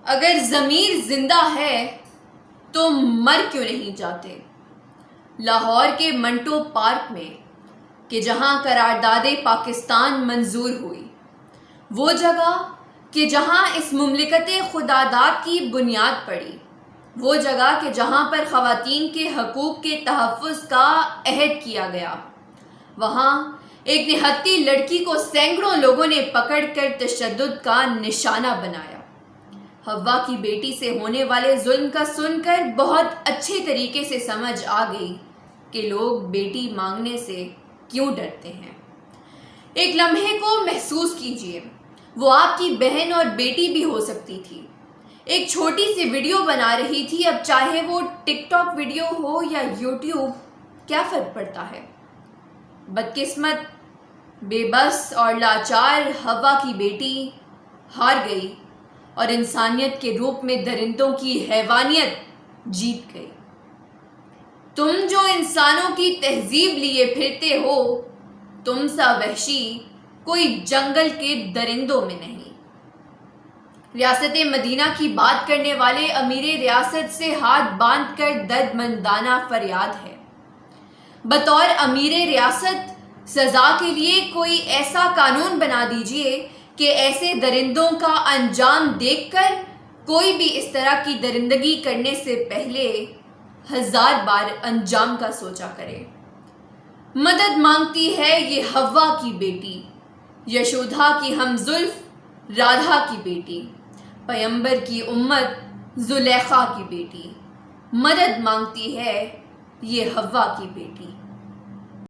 اگر ضمیر زندہ ہے تو مر کیوں نہیں جاتے؟ لاہور کے منٹو پارک میں کہ جہاں قرارداد پاکستان منظور ہوئی، وہ جگہ کہ جہاں اس مملکت خداداد کی بنیاد پڑی، وہ جگہ کہ جہاں پر خواتین کے حقوق کے تحفظ کا عہد کیا گیا، وہاں ایک نہتی لڑکی کو سینکڑوں لوگوں نے پکڑ کر تشدد کا نشانہ بنایا۔ حوا کی بیٹی سے ہونے والے ظلم کا سن کر بہت اچھے طریقے سے سمجھ آ گئی کہ لوگ بیٹی مانگنے سے کیوں ڈرتے ہیں۔ ایک لمحے کو محسوس کیجئے، وہ آپ کی بہن اور بیٹی بھی ہو سکتی تھی۔ ایک چھوٹی سی ویڈیو بنا رہی تھی، اب چاہے وہ ٹک ٹاک ویڈیو ہو یا یوٹیوب، کیا فرق پڑتا ہے؟ بدقسمت، بے بس اور لاچار حوا کی بیٹی ہار گئی اور انسانیت کے روپ میں درندوں کی حیوانیت جیت گئی۔ تم جو انسانوں کی تہذیب لیے پھرتے ہو، تم سا وحشی کوئی جنگل کے درندوں میں نہیں۔ ریاست مدینہ کی بات کرنے والے امیر ریاست سے ہاتھ باندھ کر درد مندانہ فریاد ہے، بطور امیر ریاست سزا کے لیے کوئی ایسا قانون بنا دیجئے کہ ایسے درندوں کا انجام دیکھ کر کوئی بھی اس طرح کی درندگی کرنے سے پہلے 1000 بار انجام کا سوچا کرے۔ مدد مانگتی ہے یہ حوا کی بیٹی، یشودھا کی ہم زلف رادھا کی بیٹی، پیمبر کی امت زلیخا کی بیٹی، مدد مانگتی ہے یہ حوا کی بیٹی۔